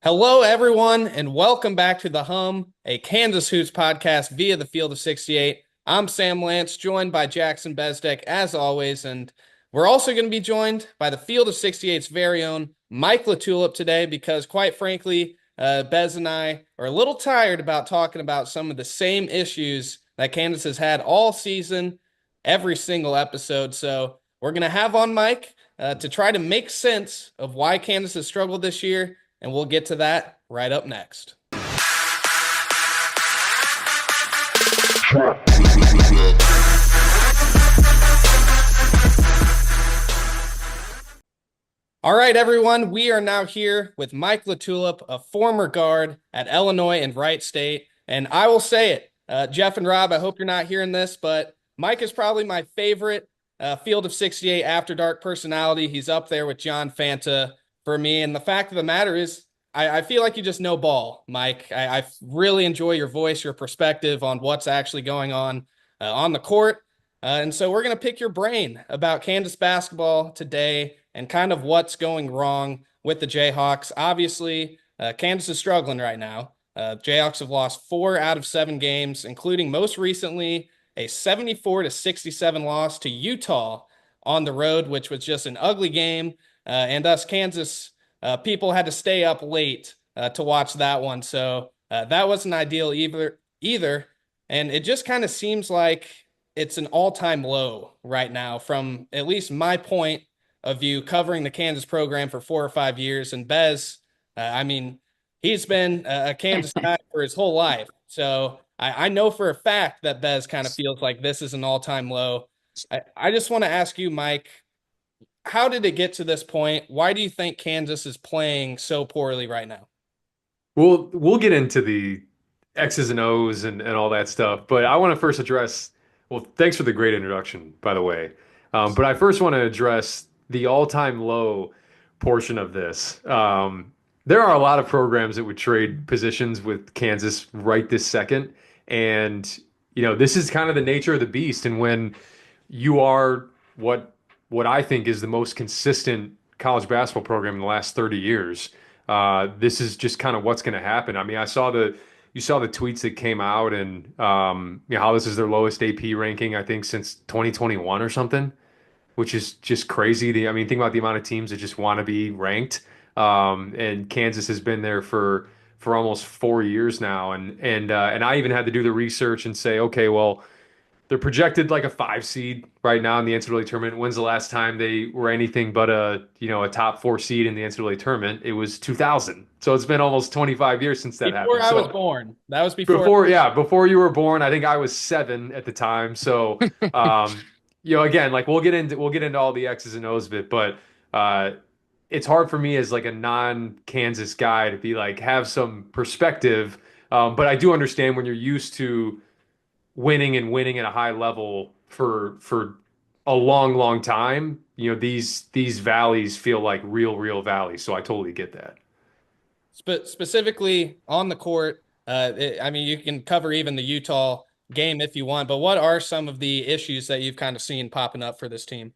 Hello, everyone, and welcome back to The Hum, a Kansas Hoops podcast via the Field of 68. I'm Sam Lance, joined by Jackson Bezdek, as always, and we're also going to be joined by the Field of 68's very own Mike LaTulip today because, quite frankly, Bez and I are a little tired about talking about some of the same issues that Kansas has had all season, every single episode. So we're going to have on Mike to try to make sense of why Kansas has struggled this year, and we'll get to that right up next. All right, everyone, we are now here with Mike LaTulip, a former guard at Illinois and Wright State. And I will say it, Jeff and Rob, I hope you're not hearing this, but Mike is probably my favorite Field of 68 After Dark personality. He's up there with John Fanta for me. And the fact of the matter is, I feel like you just know ball, Mike. I really enjoy your voice, your perspective on what's actually going on the court. And so we're going to pick your brain about Kansas basketball today and kind of what's going wrong with the Jayhawks. Obviously, Kansas is struggling right now. Jayhawks have lost 4 out of 7 games, including most recently a 74-67 loss to Utah on the road, which was just an ugly game. And us Kansas people had to stay up late to watch that one. So that wasn't ideal either. And it just kind of seems like it's an all-time low right now from at least my point of view covering the Kansas program for 4 or 5 years. And Bez, I mean, he's been a Kansas guy for his whole life. So I know for a fact that Bez kind of feels like this is an all-time low. I just want to ask you, Mike, how did it get to this point? Why do you think Kansas is playing so poorly right now? We'll get into the X's and O's and all that stuff, but I want to first address, well, thanks for the great introduction, by the way. But I first want to address the all-time low portion of this. There are a lot of programs that would trade positions with Kansas right this second. And, this is kind of the nature of the beast. And when you are what I think is the most consistent college basketball program in the last 30 years. This is just kind of what's going to happen. I mean, you saw the tweets that came out and how this is their lowest AP ranking, I think, since 2021 or something, which is just crazy. I mean, think about the amount of teams that just want to be ranked. And Kansas has been there for almost 4 years now. And I even had to do the research and say, okay, well, they're projected like a 5 seed right now in the NCAA tournament. When's the last time they were anything but a top 4 seed in the NCAA tournament? It was 2000. So it's been almost 25 years since that Before happened. I was So born. That was before. before you were born, I think I was 7 at the time. So again, like we'll get into all the X's and O's of it, but it's hard for me as like a non-Kansas guy to be like have some perspective. But I do understand when you're used to winning and winning at a high level for a long time, these valleys feel like real valleys. So I totally get that. Specifically on the court, I mean, you can cover even the Utah game if you want, but what are some of the issues that you've kind of seen popping up for this team?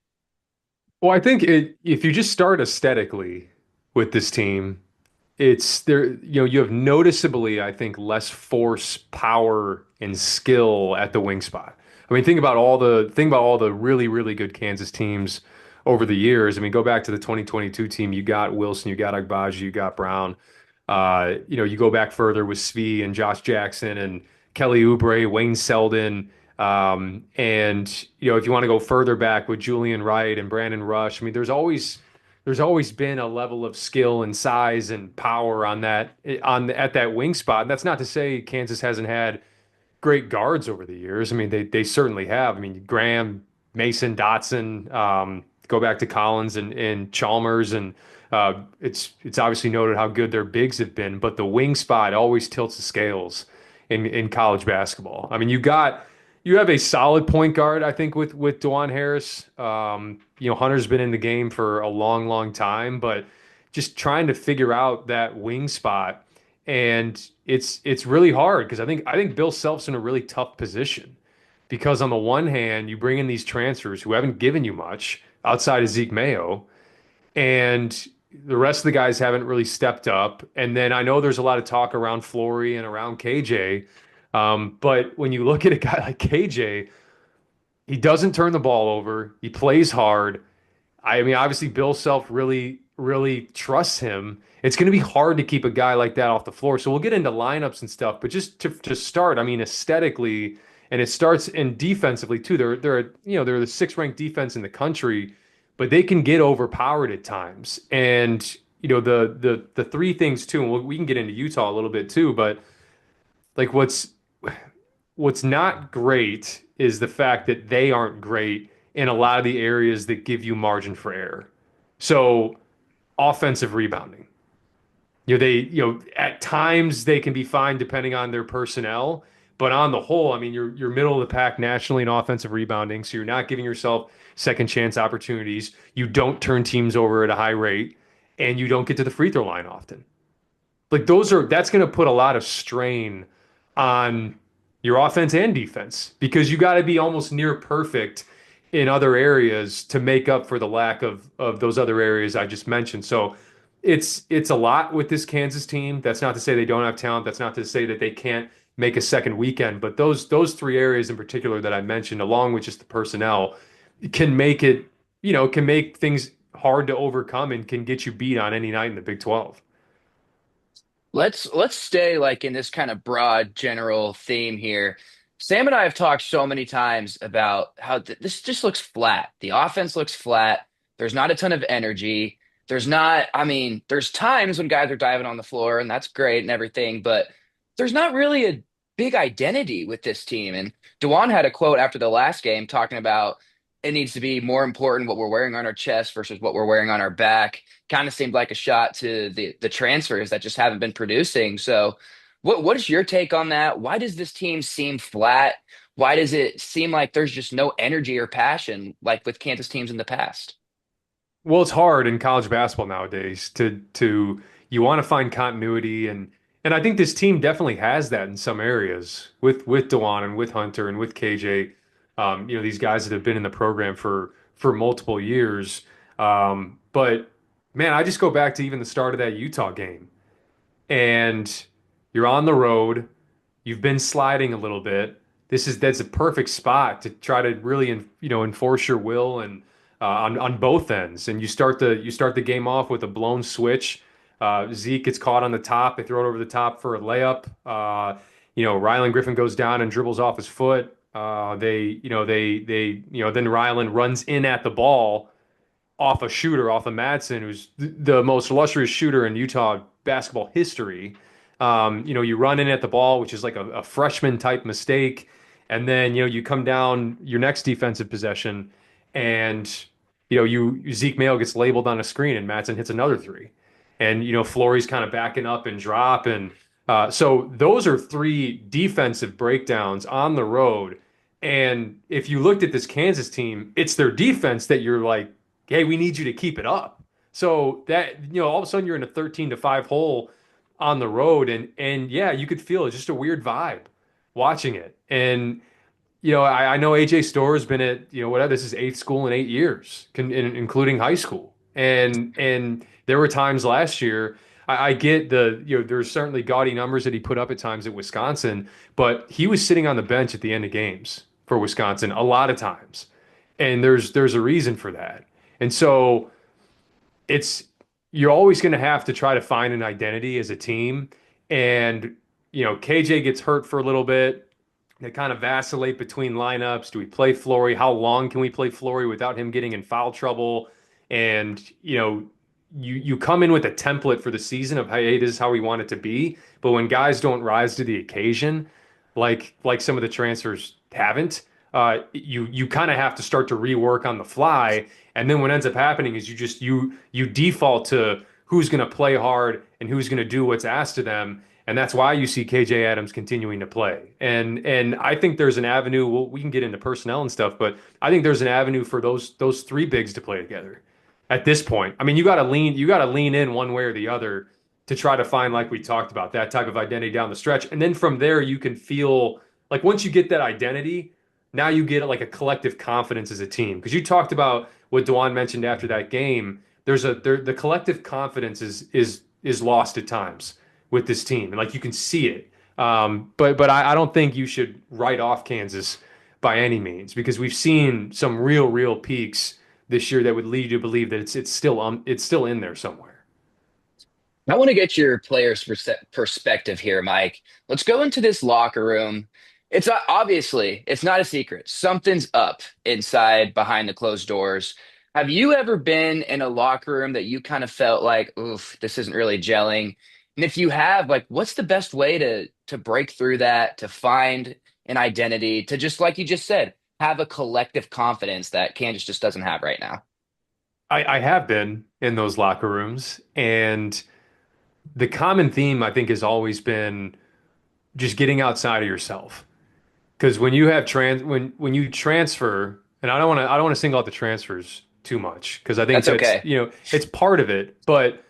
Well, I think if you just start aesthetically with this team, it's there, you have noticeably, I think, less force, power, and skill at the wing spot. I mean, think about all the really good Kansas teams over the years. I mean, go back to the 2022 team. You got Wilson, you got Agbaji, you got Brown. You go back further with Svi and Josh Jackson and Kelly Oubre, Wayne Selden. And if you want to go further back with Julian Wright and Brandon Rush, I mean, there's always been a level of skill and size and power at that wing spot. And that's not to say Kansas hasn't had great guards over the years. I mean, they certainly have. I mean, Graham, Mason, Dotson, go back to Collins and Chalmers, and it's obviously noted how good their bigs have been. But the wing spot always tilts the scales in college basketball. I mean, you have a solid point guard, I think, with DeJuan Harris. Hunter's been in the game for a long time, but just trying to figure out that wing spot, and it's really hard because I think Bill Self's in a really tough position because on the one hand, you bring in these transfers who haven't given you much outside of Zeke Mayo, and the rest of the guys haven't really stepped up. And then I know there's a lot of talk around Flory and around KJ. But when you look at a guy like KJ, he doesn't turn the ball over. He plays hard. I mean, obviously, Bill Self really, really trusts him. It's going to be hard to keep a guy like that off the floor. So we'll get into lineups and stuff, but just to start, I mean, aesthetically, and it starts in defensively too. They're the sixth ranked defense in the country, but they can get overpowered at times. And the three things too, and we can get into Utah a little bit too, but like what's not great is the fact that they aren't great in a lot of the areas that give you margin for error. So offensive rebounding. At times they can be fine depending on their personnel, but on the whole, I mean, you're middle of the pack nationally in offensive rebounding, so you're not giving yourself second chance opportunities. You don't turn teams over at a high rate, and you don't get to the free throw line often. Like that's going to put a lot of strain on your offense and defense because you got to be almost near perfect in other areas to make up for the lack of those other areas I just mentioned. So it's a lot with this Kansas team. That's not to say they don't have talent. That's not to say that they can't make a second weekend. But those three areas in particular that I mentioned, along with just the personnel, can make it, can make things hard to overcome and can get you beat on any night in the Big 12. Let's stay like in this kind of broad general theme here. Sam and I have talked so many times about how this just looks flat. The offense looks flat. There's not a ton of energy. There's not, I mean, there's times when guys are diving on the floor and that's great and everything, but there's not really a big identity with this team. And Dewan had a quote after the last game talking about it needs to be more important what we're wearing on our chest versus what we're wearing on our back. Kind of seemed like a shot to the transfers that just haven't been producing. So what is your take on that? Why does this team seem flat? Why does it seem like there's just no energy or passion like with Kansas teams in the past? Well, it's hard in college basketball nowadays to you want to find continuity and I think this team definitely has that in some areas with Dewan and with Hunter and with KJ. These guys that have been in the program for multiple years. But man, I just go back to even the start of that Utah game, and you're on the road. You've been sliding a little bit. That's a perfect spot to try to really enforce your will and on both ends. And you start the game off with a blown switch. Zeke gets caught on the top. They throw it over the top for a layup. Rylan Griffin goes down and dribbles off his foot. Then Rylan runs in at the ball off a shooter, off of Madsen, who's the most illustrious shooter in Utah basketball history. You run in at the ball, which is like a freshman type mistake, and then you come down your next defensive possession, and you Zeke Mayo gets labeled on a screen, and Madsen hits another three, and Flory's kind of backing up and drop, and so those are three defensive breakdowns on the road. And if you looked at this Kansas team, it's their defense that you're like, hey, we need you to keep it up. So that, all of a sudden you're in a 13-5 hole on the road and yeah, you could feel it, just a weird vibe watching it. And I know AJ Storr has been at, whatever, this is eighth school in 8 years, including high school. And there were times last year, I get there's certainly gaudy numbers that he put up at times at Wisconsin, but he was sitting on the bench at the end of games for Wisconsin a lot of times. And there's a reason for that. And so it's you're always going to have to try to find an identity as a team. And KJ gets hurt for a little bit. They kind of vacillate between lineups. Do we play Flory? How long can we play Flory without him getting in foul trouble? And you come in with a template for the season of hey, this is how we want it to be. But when guys don't rise to the occasion, like some of the transfers haven't, you kind of have to start to rework on the fly. And then what ends up happening is you default to who's going to play hard and who's going to do what's asked of them. And that's why you see KJ Adams continuing to play. And I think there's an avenue. We can get into personnel and stuff, but I think there's an avenue for those three bigs to play together at this point. I mean, you got to lean in one way or the other to try to find, like we talked about, that type of identity down the stretch. And then from there, you can feel like once you get that identity, now you get like a collective confidence as a team. Because you talked about what Dewan mentioned after that game, the collective confidence is lost at times with this team, and like you can see it. But I don't think you should write off Kansas by any means because we've seen some real peaks this year that would lead you to believe that it's still in there somewhere. I want to get your player's perspective here, Mike. Let's go into this locker room. It's obviously it's not a secret. Something's up inside behind the closed doors. Have you ever been in a locker room that you kind of felt like, oof, this isn't really gelling? And if you have, like, what's the best way to break through that, to find an identity, to just like you just said, have a collective confidence that Kansas just doesn't have right now? I have been in those locker rooms, and the common theme I think has always been just getting outside of yourself. Because when you have when you transfer, and I don't want to single out the transfers too much because I think That's that's okay. it's part of it. But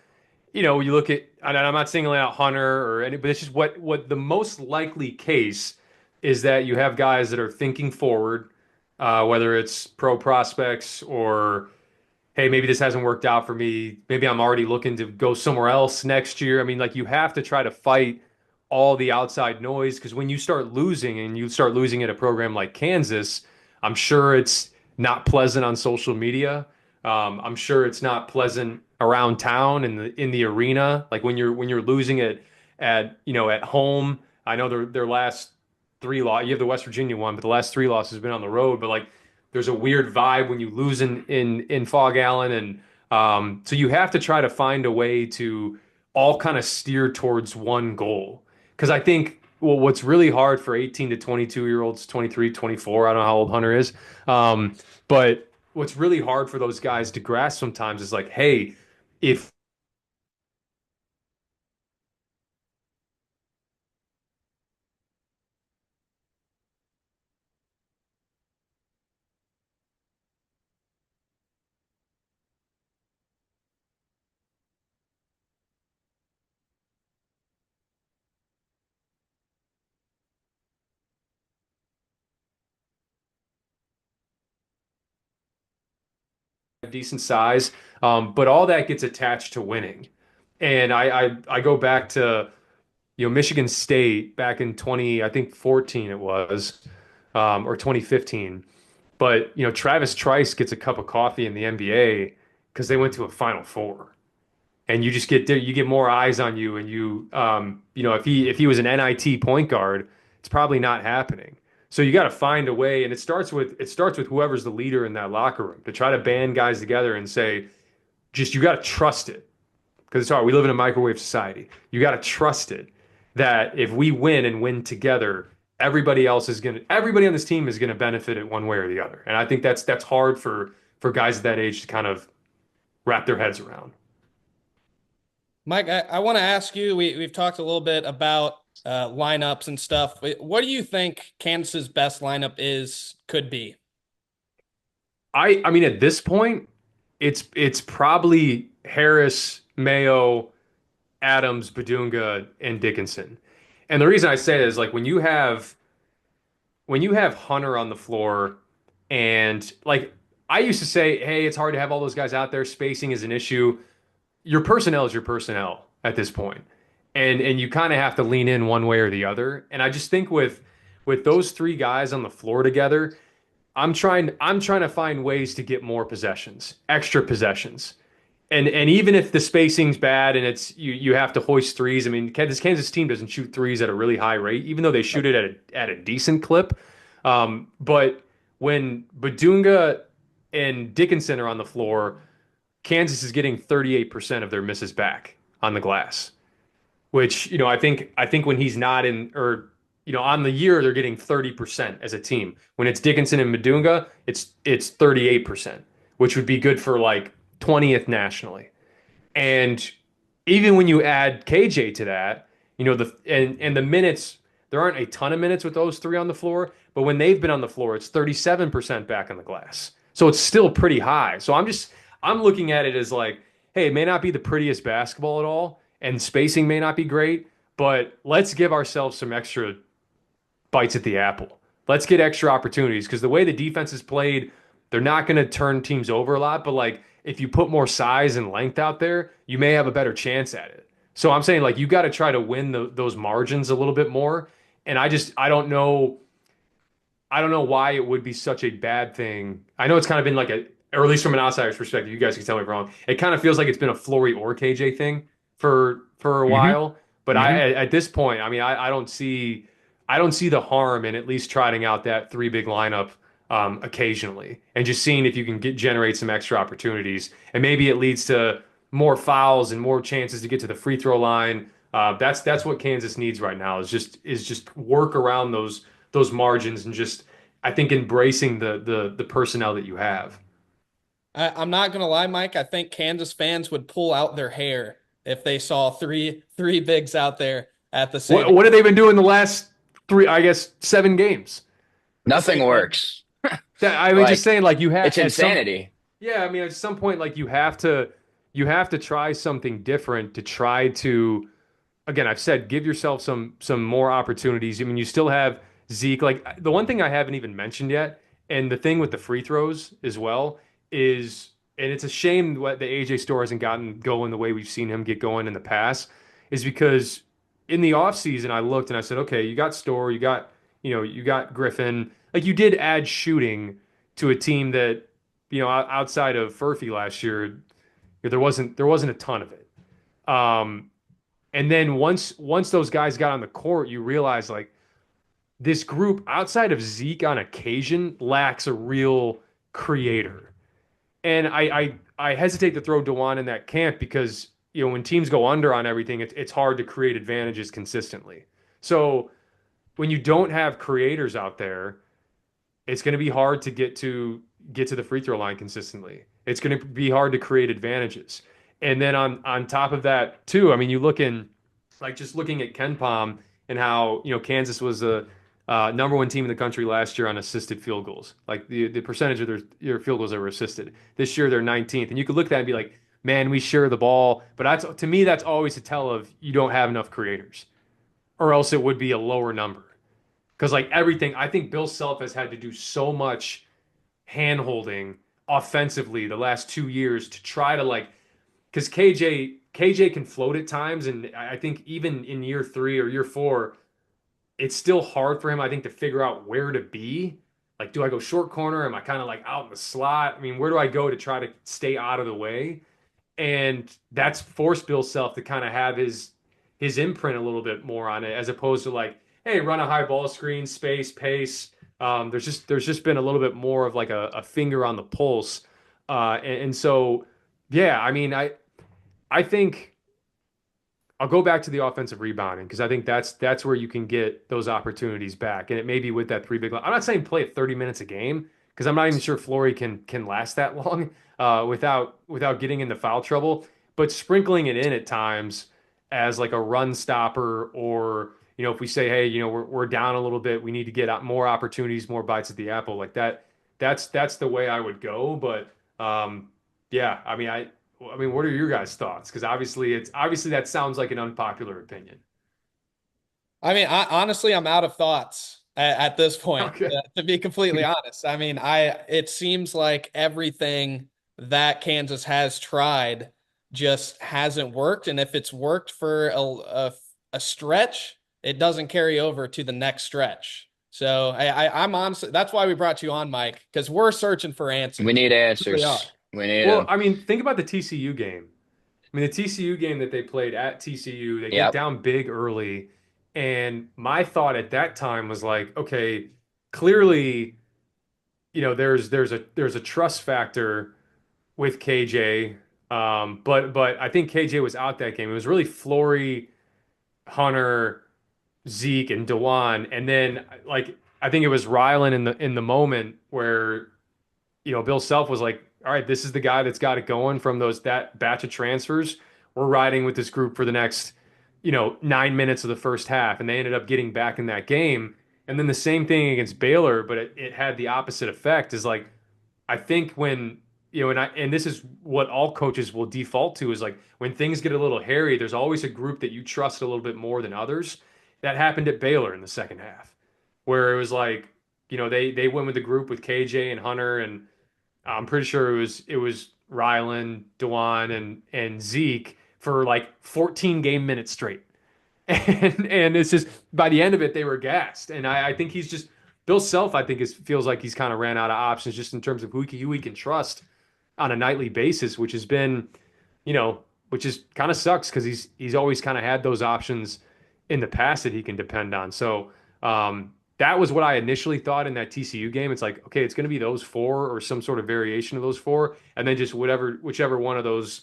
you look at, and I'm not singling out Hunter or any, but it's just what the most likely case is that you have guys that are thinking forward, whether it's pro prospects or hey, maybe this hasn't worked out for me. Maybe I'm already looking to go somewhere else next year. I mean, like you have to try to fight all the outside noise because when you start losing and you start losing at a program like Kansas, I'm sure it's not pleasant on social media. I'm sure it's not pleasant around town in the arena. Like when you're losing it at home. I know their last three loss. You have the West Virginia one, but the last three losses have been on the road. But like there's a weird vibe when you lose in Fog Allen, and so you have to try to find a way to all kind of steer towards one goal. Because I think what's really hard for 18 to 22 year olds, 23, 24, I don't know how old Hunter is, but what's really hard for those guys to grasp sometimes is like, hey, if decent size, but all that gets attached to winning. And I go back to Michigan State back in 20, I think 14 it was, or 2015. But Travis Trice gets a cup of coffee in the NBA because they went to a Final Four, and you just get there, you get more eyes on you, and if he was an NIT point guard, it's probably not happening. So you got to find a way, and it starts with whoever's the leader in that locker room to try to band guys together and say, just you got to trust it because it's hard. We live in a microwave society. You got to trust it that if we win and win together, everybody on this team is gonna benefit it one way or the other. And I think that's hard for guys at that age to kind of wrap their heads around. Mike, I want to ask you, we've talked a little bit about lineups and stuff. What do you think Kansas's best lineup could be? I mean at this point, it's probably Harris, Mayo, Adams, Badunga, and Dickinson. And the reason I say it is like when you have Hunter on the floor and like I used to say, hey, it's hard to have all those guys out there. Spacing is an issue. Your personnel is your personnel at this point. And you kind of have to lean in one way or the other. And I just think with those three guys on the floor together, I'm trying to find ways to get more possessions, extra possessions. And even if the spacing's bad and you have to hoist threes, I mean, this Kansas team doesn't shoot threes at a really high rate, even though they shoot it at a decent clip. But when Badunga and Dickinson are on the floor, Kansas is getting 38% of their misses back on the glass, which, I think when he's not in or on the year they're getting 30% as a team. When it's Dickinson and Badunga, it's 38%, which would be good for like 20th nationally. And even when you add KJ to that, and the minutes, there aren't a ton of minutes with those three on the floor, but when they've been on the floor, it's 37% back on the glass. So it's still pretty high. So I'm looking at it as like, hey, it may not be the prettiest basketball at all, and spacing may not be great, but let's give ourselves some extra bites at the apple. Let's get extra opportunities because the way the defense is played They're not going to turn teams over a lot, but like if you put more size and length out there, you may have a better chance at it. So I'm saying like you got to try to win those margins a little bit more. And I don't know. I don't know why it would be such a bad thing. I know it's kind of been like a, or at least from an outsider's perspective, you guys can tell me if I'm wrong. It kind of feels like it's been a Flory or KJ thing for a Hmm. while. But Hmm. at this point, I mean, I don't see the harm in at least trying out that three big lineup occasionally and just seeing if you can generate some extra opportunities. And maybe it leads to more fouls and more chances to get to the free throw line. That's what Kansas needs right now is just work around those margins and just I think embracing the personnel that you have. I'm not gonna lie, Mike. I think Kansas fans would pull out their hair if they saw three bigs out there at the same What have they been doing the last three, I guess, 7 games? the Nothing same way. works. That I mean, just Like saying, like you have it's at some, insanity. yeah, I mean, at some point, like you have to try something different to try to again, I've said give yourself some more opportunities. I mean, you still have Zeke. Like the one thing I haven't even mentioned yet, and the thing with the free throws as well is, and it's a shame what the AJ Store hasn't gotten going the way we've seen him get going in the past, is because in the offseason I looked and I said, okay, you got Store, you got Griffin, like you did add shooting to a team that, outside of Furphy last year, there wasn't a ton of it. Um, and then once those guys got on the court, you realize like this group outside of Zeke on occasion lacks a real creator. And I hesitate to throw Dewan in that camp because when teams go under on everything, it's hard to create advantages consistently. So when you don't have creators out there, it's going to be hard to get to the free throw line consistently. It's going to be hard to create advantages. And then on top of that too, I mean, you look in like just looking at Ken Palm and how Kansas was the number one team in the country last year on assisted field goals, like the percentage of their field goals that were assisted. This year they're 19th, and you could look at that and be like, man, we share the ball, but that's to me that's always a tell of you don't have enough creators, or else it would be a lower number. Because like everything, I think Bill Self has had to do so much hand holding offensively the last 2 years to try to like because KJ can float at times, and I think even in year three or year four, it's still hard for him, I think, to figure out where to be. Like, do I go short corner? Am I kind of like out in the slot? I mean, where do I go to try to stay out of the way? And that's forced Bill Self to kind of have his imprint a little bit more on it, as opposed to like, hey, run a high ball screen, space, pace. There's just been a little bit more of like a finger on the pulse, and so yeah, I mean, I think I'll go back to the offensive rebounding because I think that's where you can get those opportunities back, and it may be with that three big. I'm not saying play it 30 minutes a game because I'm not even sure Flory can last that long without getting into foul trouble. But sprinkling it in at times as like a run stopper, or if we say, hey, we're down a little bit, we need to get out more opportunities, more bites at the apple, like that. That's the way I would go. But yeah, I mean, what are your guys' thoughts? Because obviously that sounds like an unpopular opinion. I mean, honestly, I'm out of thoughts at this point, Okay. to be completely honest. I mean, it seems like everything that Kansas has tried just hasn't worked. And if it's worked for a stretch, it doesn't carry over to the next stretch. So I'm honestly, that's why we brought you on, Mike, because we're searching for We answers. need We really are. answers. We need Well, them. I mean, think about the TCU game. I mean, the TCU game that they played at TCU, they get Yep. down big early. And my thought at that time was like, okay, clearly, there's a trust factor with KJ. But I think KJ was out that game. It was really Flory, Hunter, Zeke, and Dewan. And then like I think it was Rylan in the moment where Bill Self was like, all right, this is the guy that's got it going from that batch of transfers. We're riding with this group for the next, 9 minutes of the first half. And they ended up getting back in that game. And then the same thing against Baylor, but it had the opposite effect is like, I think when, and this is what all coaches will default to is like when things get a little hairy, there's always a group that you trust a little bit more than others. That happened at Baylor in the second half, where it was like, they went with the group with KJ and Hunter, and I'm pretty sure it was Rylan, Dewan, and Zeke for like 14 game minutes straight. And it's just by the end of it, they were gassed. And I think he's just Bill Self, I think feels like he's kind of ran out of options just in terms of who he can trust on a nightly basis, which has been, which is kind of sucks because he's always kind of had those options in the past that he can depend on. So that was what I initially thought in that TCU game. It's like, okay, it's going to be those four or some sort of variation of those four, and then just whichever one of those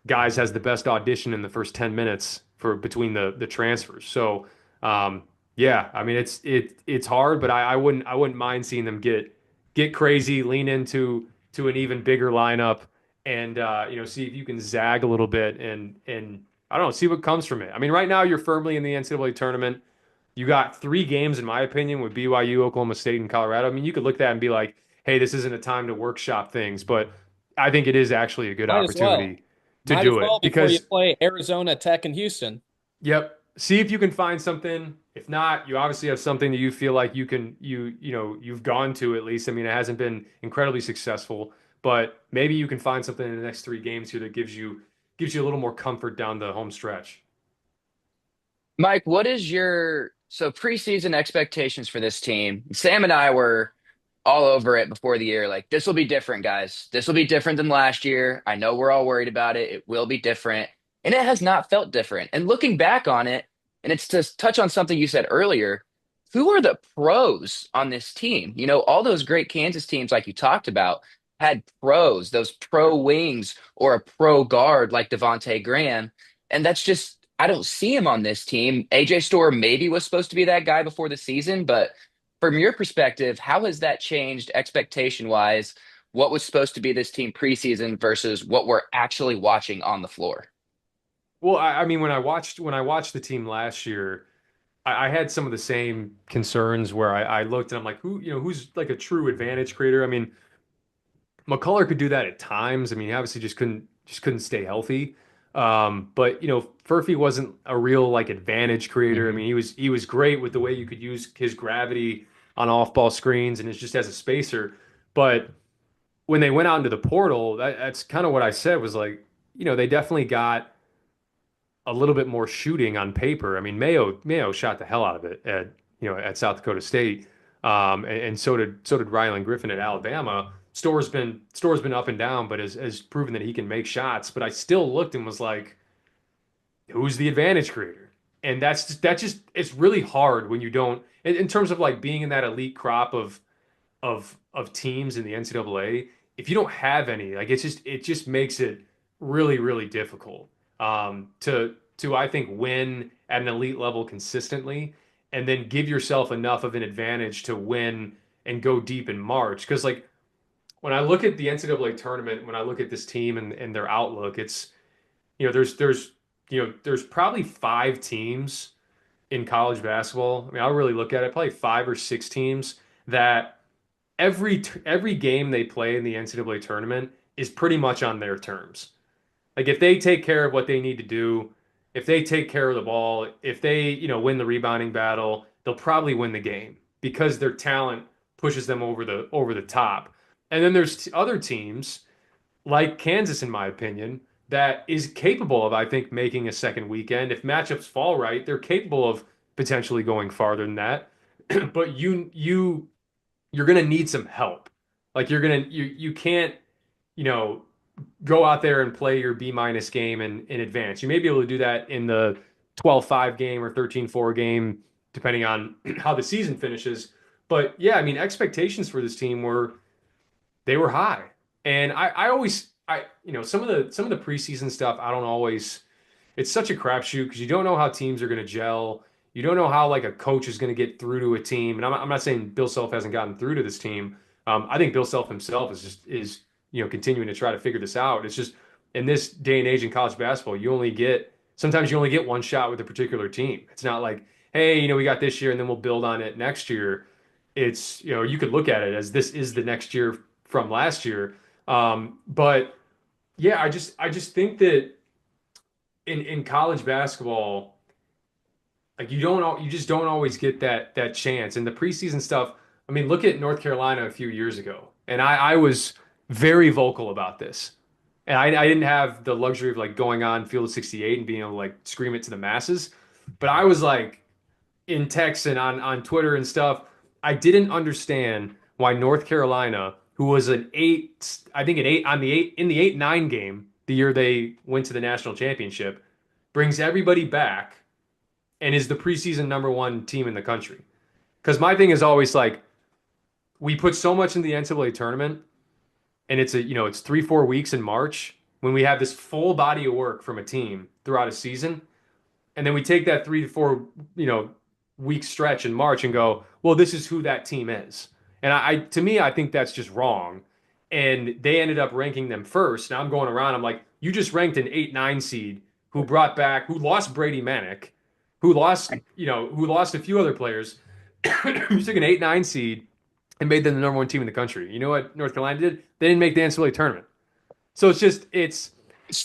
guys has the best audition in the first 10 minutes for between the transfers. So yeah, I mean it's hard, but I wouldn't mind seeing them get crazy, lean into an even bigger lineup and see if you can zag a little bit and I don't know, see what comes from it. I mean, right now you're firmly in the NCAA tournament. You got three games, in my opinion, with BYU, Oklahoma State, and Colorado. I mean, you could look at that and be like, hey, this isn't a time to workshop things, but I think it is actually a good Might as well. opportunity to Might as do well it before you because, play Arizona, Tech, and Houston. yep, see if you can find something. If not, you obviously have something that you feel like you've gone to at least. I mean, it hasn't been incredibly successful, but maybe you can find something in the next three games here that gives you a little more comfort down the home stretch. Mike, what is your so preseason expectations for this team? Sam and I were all over it before the year. Like, this will be different, guys. This will be different than last year. I know we're all worried about it. It will be different. And it has not felt different. And looking back on it, and it's to touch on something you said earlier, who are the pros on this team? All those great Kansas teams, like you talked about, had pros, those pro wings or a pro guard like Devontae Graham. And that's just, I don't see him on this team. AJ Storr maybe was supposed to be that guy before the season, but from your perspective, how has that changed expectation wise? What was supposed to be this team preseason versus what we're actually watching on the floor? Well, I mean, when I watched the team last year, I had some of the same concerns where I looked and I'm like, who's like a true advantage creator? I mean, McCullough could do that at times. I mean, he obviously just couldn't stay healthy. But Furphy wasn't a real like advantage creator. I Mhm. mean, he was great with the way you could use his gravity on off-ball screens and it's just as a spacer. But when they went out into the portal, that's kind of what I said was like, they definitely got a little bit more shooting on paper. I mean, Mayo shot the hell out of it at South Dakota State, and so did Rylan Griffin at Alabama. Storr's been up and down, but has proven that he can make shots. But I still looked and was like, who's the advantage creator? And that just it's really hard when you don't in terms of like being in that elite crop of teams in the NCAA, if you don't have any, like it just makes it really, really difficult to I think win at an elite level consistently and then give yourself enough of an advantage to win and go deep in March. Because like when I look at the NCAA tournament, when I look at this team and their outlook, it's there's probably five teams in college basketball. I mean, I'll really look at it, probably five or six teams that every game they play in the NCAA tournament is pretty much on their terms. Like if they take care of what they need to do, if they take care of the ball, if they, win the rebounding battle, they'll probably win the game because their talent pushes them over the top. And then there's other teams like Kansas, in my opinion, that is capable of, I think, making a second weekend. If matchups fall right, they're capable of potentially going farther than that. But you're gonna need some help. Like you can't, you know, go out there and play your B minus game in advance. You may be able to do that in the 12-5 game or 13-4 game, depending on how the season finishes. But yeah, I mean, expectations for this team were high. And I always some of the preseason stuff I don't always it's such a crapshoot because you don't know how teams are going to gel. You don't know how like a coach is going to get through to a team. And I'm not saying Bill Self hasn't gotten through to this team. I think Bill Self himself is continuing to try to figure this out. It's just in this day and age in college basketball, sometimes you only get one shot with a particular team. It's not like, hey, we got this year and then we'll build on it next year. It's you could look at it as this is the next year from last year. But yeah, I just think that in college basketball, like you just don't always get that chance. And the preseason stuff, I mean, look at North Carolina a few years ago. And I was very vocal about this. And I didn't have the luxury of like going on Field of 68 and being able to like scream it to the masses. But I was like in text and on Twitter and stuff, I didn't understand why North Carolina, who was an eight, I think an eight on the eight in the 8-9 game, the year they went to the national championship, brings everybody back and is the preseason #1 team in the country. Because my thing is always like, we put so much in the NCAA tournament, and it's 3-4 weeks in March when we have this full body of work from a team throughout a season, and then we take that 3 to 4 week stretch in March and go, well, this is who that team is. And to me, I think that's just wrong. And they ended up ranking them first. Now I'm going around. I'm like, you just ranked an 8-9 seed who lost Brady Manick, who lost a few other players, who took an 8-9 seed and made them the #1 team in the country. You know what North Carolina did? They didn't make the NCAA tournament. So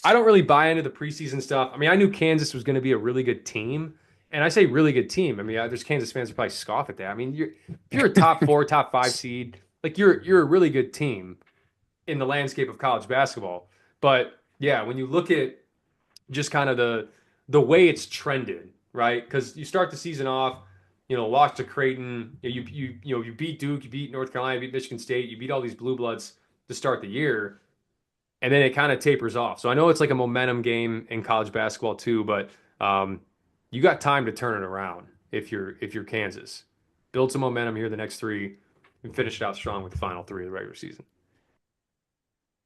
I don't really buy into the preseason stuff. I mean, I knew Kansas was going to be a really good team. And I say really good team. I mean, there's Kansas fans who probably scoff at that. I mean, if you're a top 4, top 5 seed, like you're a really good team in the landscape of college basketball. But yeah, when you look at just kind of the way it's trended, right? Because you start the season off, lost to Creighton, you beat Duke, you beat North Carolina, you beat Michigan State, you beat all these blue bloods to start the year, and then it kind of tapers off. So I know it's like a momentum game in college basketball too, but you got time to turn it around if you're Kansas. Build some momentum here the next three and finish it out strong with the final three of the regular season.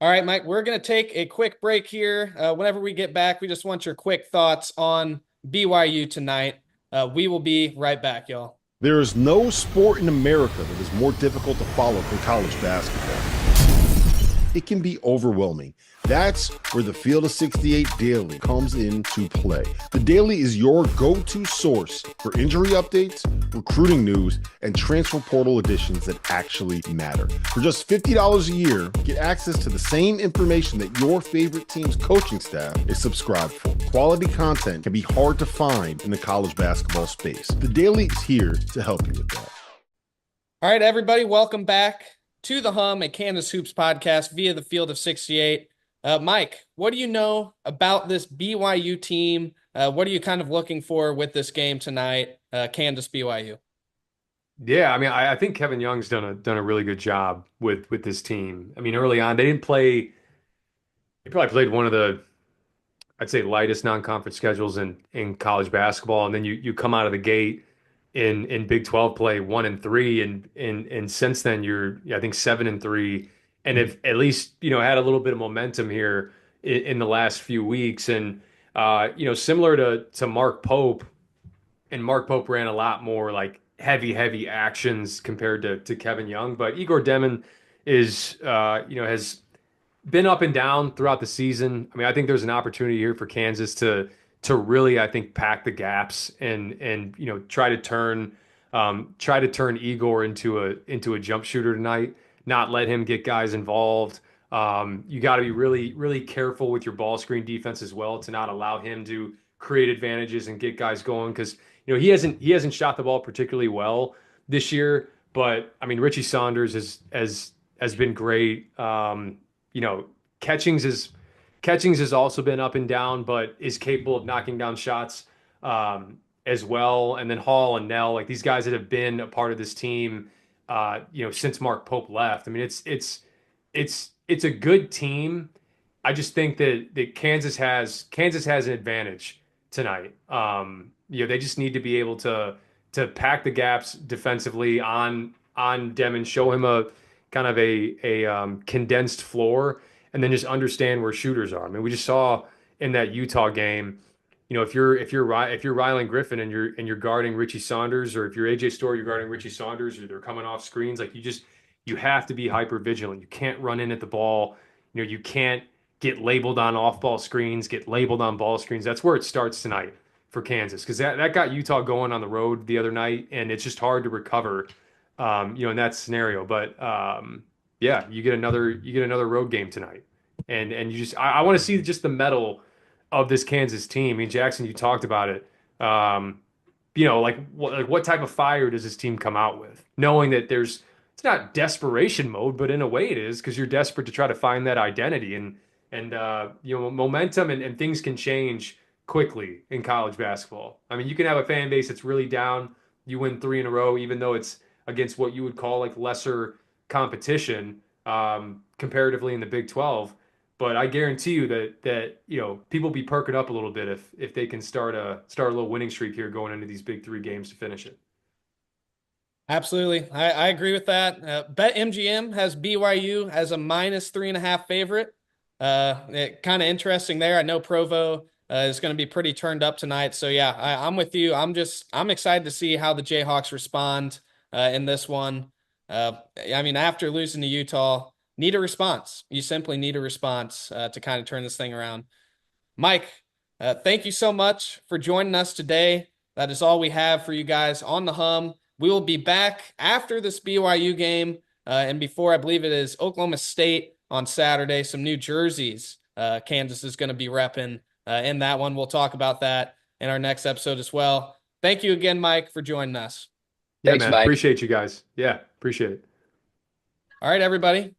All right, Mike, we're going to take a quick break here. Whenever we get back, we just want your quick thoughts on BYU tonight. We will be right back, y'all. There is no sport in America that is more difficult to follow than college basketball. It can be overwhelming. That's where the Field of 68 Daily comes into play. The Daily is your go-to source for injury updates, recruiting news, and transfer portal additions that actually matter. For just $50 a year, get access to the same information that your favorite team's coaching staff is subscribed for. Quality content can be hard to find in the college basketball space. The Daily is here to help you with that. All right, everybody, welcome back to the Hum, a Kansas Hoops podcast via the Field of 68. Mike, what do you know about this BYU team? What are you kind of looking for with this game tonight, Kansas BYU? Yeah, I mean, I think Kevin Young's done a really good job with this team. I mean, early on, they didn't play. They probably played one of the, I'd say, lightest non-conference schedules in college basketball, and then you come out of the gate in Big 12 play 1-3, and since then I think 7-3, and have at least had a little bit of momentum here in the last few weeks, and similar to Mark Pope, and Mark Pope ran a lot more like heavy actions compared to Kevin Young, but Igor Demin has been up and down throughout the season. I mean, I think there's an opportunity here for Kansas to really, I think, pack the gaps and try to turn Igor into a jump shooter tonight. Not let him get guys involved. You got to be really, really careful with your ball screen defense as well to not allow him to create advantages and get guys going, because he hasn't shot the ball particularly well this year. But I mean, Richie Saunders has been great. Catchings has also been up and down, but is capable of knocking down shots as well. And then Hall and Nell, like these guys that have been a part of this team, since Mark Pope left. I mean, it's a good team. I just think that Kansas has an advantage tonight. They just need to be able to pack the gaps defensively on Demon, show him a kind of a condensed floor, and then just understand where shooters are. I mean, we just saw in that Utah game, if you're Rylan Griffin and you're guarding Richie Saunders, or if you're AJ Story, you're guarding Richie Saunders, or they're coming off screens, like you have to be hyper vigilant. You can't run in at the ball. You can't get labeled on off ball screens, get labeled on ball screens. That's where it starts tonight for Kansas, because that got Utah going on the road the other night, and it's just hard to recover, in that scenario. But yeah, you get another road game tonight, and I want to see just the mettle of this Kansas team. I mean, Jackson, you talked about it. Like what type of fire does this team come out with, knowing that there's it's not desperation mode, but in a way it is because you're desperate to try to find that identity and momentum and things can change quickly in college basketball. I mean, you can have a fan base that's really down. You win 3 in a row, even though it's against what you would call like lesser competition comparatively in the Big 12. But I guarantee you that people be perking up a little bit if they can start a little winning streak here going into these big 3 games to finish it. Absolutely. I agree with that. BetMGM has BYU as a -3.5 favorite. Kind of interesting there. I know Provo is going to be pretty turned up tonight. So yeah, I'm with you. I'm excited to see how the Jayhawks respond in this one. I mean, after losing to Utah, need a response. You simply need a response to kind of turn this thing around. Mike, thank you so much for joining us today. That is all we have for you guys on the hum. We will be back after this BYU game and before, I believe it is Oklahoma State on Saturday, some new jerseys. Kansas is going to be repping in that one. We'll talk about that in our next episode as well. Thank you again, Mike, for joining us. Yeah, Thanks, man. Mike. Appreciate you guys. Yeah, appreciate it. All right, everybody.